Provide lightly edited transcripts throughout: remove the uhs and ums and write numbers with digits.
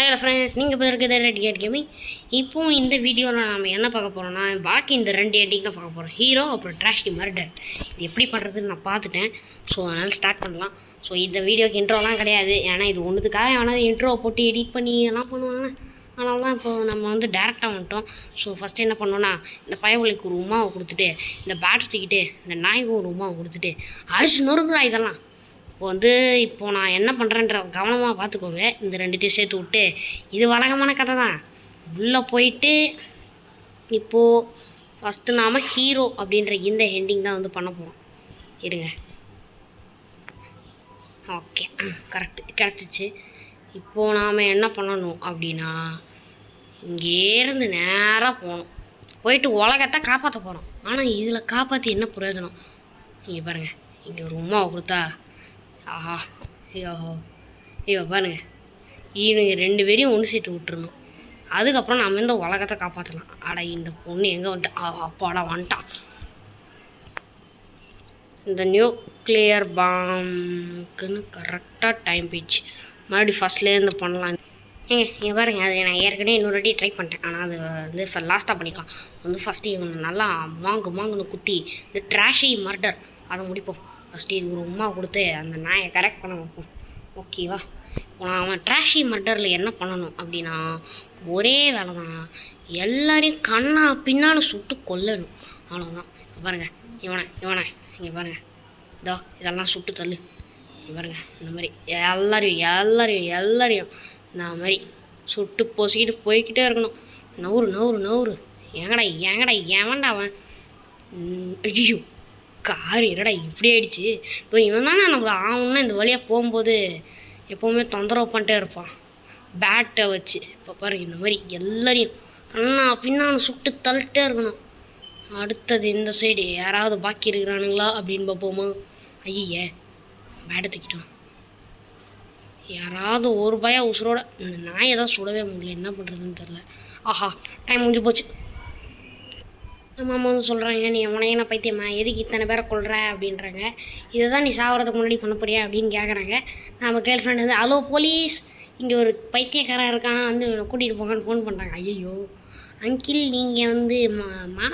Hello friends, நீங்கள் இப்போ இருக்கிறது ரெட் கேட் கேமிங். இப்போது இந்த வீடியோவில் நம்ம என்ன பார்க்க போகிறோம்னா, பாக்கி இந்த 2 எண்டிங் தான் பார்க்க போகிறோம். ஹீரோ அப்புறம் ட்ராஷ் மர்டர். இது எப்படி பண்ணுறதுன்னு நான் பார்த்துட்டேன். ஸோ அதனால் ஸ்டார்ட் பண்ணலாம். ஸோ இந்த வீடியோக்கு இன்ட்ரோலாம் கிடையாது, ஏன்னா இது ஒன்றுத்துக்காக வேணால் இன்ட்ரோ போட்டு எடிட் பண்ணி எல்லாம் பண்ணுவாங்க. அதனால தான் இப்போ நம்ம வந்து டேரெக்டாக வந்துட்டோம். ஸோ ஃபஸ்ட்டு என்ன பண்ணோன்னா, இந்த பயவலிக்கு ஒரு உமாவை கொடுத்துட்டு, இந்த பேட் தூக்கிட்டு, இந்த நாய்க்கு ஒரு உமாவை கொடுத்துட்டு அடிச்சு நொறுக்குறா இதெல்லாம். இப்போ நான் என்ன பண்ணுறேன்ற கவனமாக பார்த்துக்கோங்க. இந்த 2த்தையும் சேர்த்து விட்டு, இது வழக்கமான கதை தான். உள்ளே போயிட்டு இப்போது ஃபஸ்ட்டு நாம் ஹீரோ அப்படின்ற இந்த ஹெண்டிங் தான் வந்து பண்ண போகிறோம். இருங்க. ஓகே, கரெக்டு கிடச்சிச்சு. இப்போது நாம் என்ன பண்ணணும் அப்படின்னா, இங்கேருந்து நேராக போகணும். போயிட்டு உலகத்தை காப்பாற்ற போகிறோம். ஆனால் இதில் காப்பாற்றி என்ன பிரயோஜனம்? இங்கே பாருங்கள், இங்கே ஒரு உமாவை கொடுத்தா, ஆஹா ஐயோ பாருங்க, இவனுங்க 2 பேரையும் ஒன்று சேர்த்து விட்டுருணும். அதுக்கப்புறம் நம்ம இந்த உலகத்தை காப்பாற்றலாம். அட இந்த பொண்ணு எங்கே வந்துட்டா? அப்பாடா வந்துட்டான். இந்த நியூக்ளியர் பாம்புக்குன்னு கரெக்டாக டைம் போயிடுச்சு. மறுபடியும் ஃபஸ்ட்லேருந்து பண்ணலாம். இங்கே பாருங்க, அது நான் ஏற்கனவே இன்னொரு வாட்டி ட்ரை பண்ணிட்டேன். ஆனால் அது வந்து லாஸ்ட்டாக பண்ணிக்கலாம். ஃபஸ்ட்டு இவங்க நல்லா மாங்குன்னு குத்தி இந்த ட்ராஷி மர்டர் அதை முடிப்போம். ஃபஸ்ட்டு இது ஒரு உமா கொடுத்து அந்த நாயை கரெக்ட் பண்ண வைப்போம். ஓகேவா? அவன் ட்ராஷி மர்டரில் என்ன பண்ணணும் அப்படின்னா, ஒரே வேலை தான், எல்லாரையும் கண்ணா பின்னான்னு சுட்டு கொல்லணும். அவ்வளோதான். பாருங்கள், இவனை இங்கே பாருங்கள், இதெல்லாம் சுட்டு தள்ளு. பாருங்கள், இந்த மாதிரி எல்லாரையும் இந்த மாதிரி சுட்டு பொசிக்கிட்டு போய்கிட்டே இருக்கணும். நவுறு எங்கடா எவன்டா அவன்? ஐயோ கார் என்னடா இப்படி ஆயிடுச்சு. இப்போ இவன் தானே நம்மளை ஆகணும்னா இந்த வழியாக போகும்போது எப்போவுமே தொந்தரவு பண்ணிட்டே இருப்பான் பேட்டை வச்சு. இப்போ பாருங்கள், இந்த மாதிரி எல்லாரையும் கண்ணா பின்னான்னு சுட்டு தள்ளிட்டே இருக்கணும். அடுத்தது இந்த சைடு யாராவது பாக்கி இருக்கிறானுங்களா அப்படின்னு பார்ப்போமா? ஐயே, பேட்டை தூக்கிட்டோம். யாராவது ஒரு பயம் உசுரோட. இந்த நாயை தான் சுடவே முடியல, என்ன பண்ணுறதுன்னு தெரில. ஆஹா, டைம் முடிஞ்சு போச்சு. நம்ம அம்மா வந்து சொல்கிறாங்க, நீ உனையன பைத்தியம்மா, எதுக்கு இத்தனை பேரை கொள்கிற அப்படின்றாங்க. இதை தான் நீ சாகிறதுக்கு முன்னாடி பண்ண போறியா அப்படின்னு கேட்குறாங்க. நம்ம கேர்ள் ஃப்ரெண்ட் வந்து, ஹலோ போலீஸ், இங்கே ஒரு பைத்தியக்காரன் இருக்கான், வந்து கூட்டிகிட்டு போங்கன்னு ஃபோன் பண்ணுறாங்க. ஐயோ அங்கிள், நீங்கள் வந்து மாமா,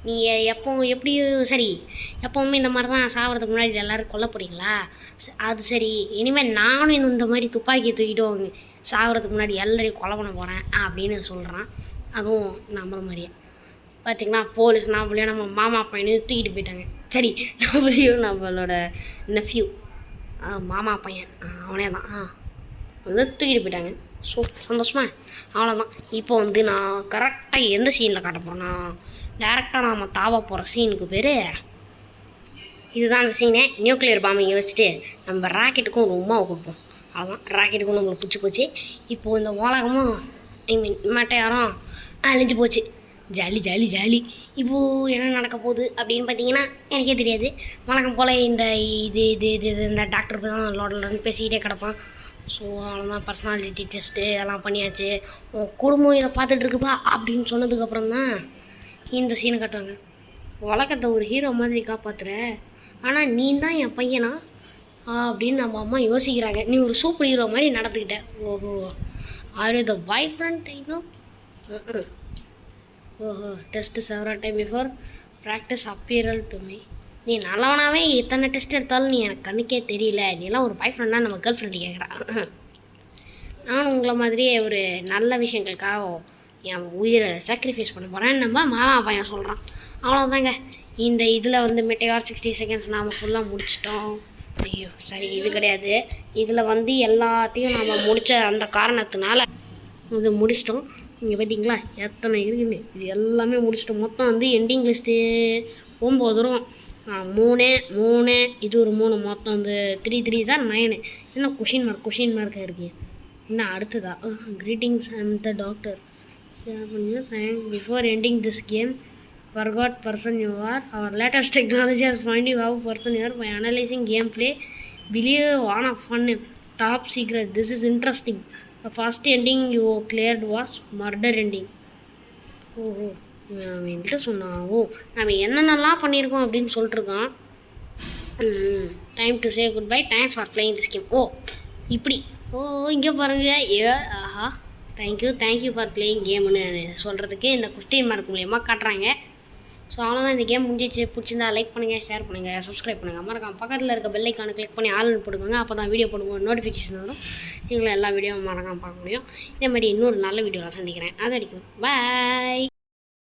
நீங்கள் எப்போவுமே இந்த மாதிரி தான் சாகிறதுக்கு முன்னாடி எல்லோரும் கொல்ல போகிறீங்களா? அது சரி, இனிமேல் நானும் இந்த மாதிரி துப்பாக்கியை தூக்கிட்டு சாகிறதுக்கு முன்னாடி எல்லாரையும் கொலை பண்ண போகிறேன் அப்படின்னு சொல்கிறான். அதுவும் நம்புற மாதிரியே. பார்த்திங்கன்னா போலீஸ் நம்மளையும் நம்ம மாமா பையனையும் தூக்கிட்டு போயிட்டாங்க. சரி, நம்மளோட நெஃப்யூ மாமா பையன் அவனே தான் வந்து தூக்கிட்டு போயிட்டாங்க. ஸோ சந்தோஷமா? அவ்வளோதான். இப்போ வந்து நான் கரெக்டாக எந்த சீனில் காட்ட போகிறேன்னா, டேரெக்டாக நாம் தாவ போகிற சீனுக்கு பேர் இதுதான். அந்த சீனே நியூக்ளியர் பாம்பை இங்கே வச்சுட்டு நம்ம ராக்கெட்டுக்கும் ஒரு உமாவை கொடுப்போம். அவ்வளோதான், ராக்கெட்டுக்கும் நம்மளுக்கு பிடிச்சி போச்சு. இப்போது இந்த உலகமும் மட்டையாரம் அழிஞ்சு போச்சு. ஜாலி. இப்போது என்ன நடக்க போகுது அப்படின்னு பார்த்தீங்கன்னா எனக்கே தெரியாது. வழக்கம் போல் இந்த இந்த டாக்டர் போய் தான் லோடலன்னு பேசிக்கிட்டே கிடப்பான். ஸோ அவ்வளோதான், பர்சனாலிட்டி டெஸ்ட்டு இதெல்லாம் பண்ணியாச்சு. உன் குடும்பம் இதை பார்த்துட்ருக்குப்பா அப்படின்னு சொன்னதுக்கப்புறம் தான் இந்த சீனை காட்டுவாங்க. உலகத்தை ஒரு ஹீரோ மாதிரி காப்பாற்றுற, ஆனால் நீ தான் என் பையனா அப்படின்னு நம்ம அம்மா யோசிக்கிறாங்க. நீ ஒரு சூப்பர் ஹீரோ மாதிரி நடந்துக்கிட்ட. ஓஹோ, are you the boyfriend? இன்னும் test several time before practice appeared to me. நீ நல்லவனாவே எத்தனை டெஸ்ட் எடுத்தாலும் நீ எனக்கு கண்ணுக்கே தெரியல. நீலாம் ஒரு பாய் ஃப்ரெண்டாக நம்ம கேர்ள் ஃப்ரெண்டு கேட்குறான். நான் உங்களை மாதிரியே ஒரு நல்ல விஷயங்களுக்காக என் உயிரை சாக்ரிஃபைஸ் பண்ண போகிறேன்னு நம்ம மாமா பையன் சொல்கிறான். அவ்வளோதாங்க. இந்த இதில் வந்து மெட்டையார் 60 செகண்ட்ஸ் நாம் ஃபுல்லாக முடிச்சிட்டோம். ஐயோ சரி, இது கிடையாது. இதில் வந்து எல்லாத்தையும் நாம் முடித்த அந்த காரணத்தினால இது முடிச்சிட்டோம். இங்கே பார்த்தீங்களா எத்தனை இருக்குன்னு? இது எல்லாமே முடிச்சிட்டோம். மொத்தம் வந்து எண்டிங் லிஸ்ட்டு 9 வரும். 3 இது ஒரு 3, மொத்தம் வந்து 3 சார் 9. என்ன கொஷின் மார்க்காக இருக்குது? என்ன அடுத்ததா? Greetings, I am the doctor. Before ending this game, forgot person you are. Our latest technology has found you how person you are by analyzing gameplay. Believe one of fun top secret. This is interesting. The first ending you cleared was murder ending. ஓஹோ, அவன் என்கிட்ட சொன்னான். நம்ம என்னென்னலாம் பண்ணியிருக்கோம் அப்படின்னு சொல்லிட்டுருக்கான். Time to say goodbye, thanks for playing this game. இப்படி ஓ இங்கே பாருங்க ஆஹா தேங்க்யூ ஃபார் பிளேயிங் கேம்னு சொல்கிறதுக்கு இந்த கொஸ்டின் மார்க் மூலயமா காட்டுறாங்க. ஸோ அவ்வளோதான், இந்த கேம் முடிஞ்சிச்சு. பிடிச்சிருந்தா லைக் பண்ணுங்கள், ஷேர் பண்ணுங்கள், சப்ஸ்கிரைப் பண்ணுங்கள். மறக்காம பக்கத்தில் இருக்க பெல் ஐக்கானை கிளிக் பண்ணி ஆல்னு போட்டுக்கோங்க. அப்போ தான் வீடியோ போடும்போது நோட்டிஃபிகேஷன் வரும். நீங்களும் எல்லா வீடியோவும் மறக்காமல் பார்க்க முடியும். இதே மாதிரி இன்னொரு நல்ல வீடியோவில் சந்திக்கிறேன். அது வரைக்கும் பாய்.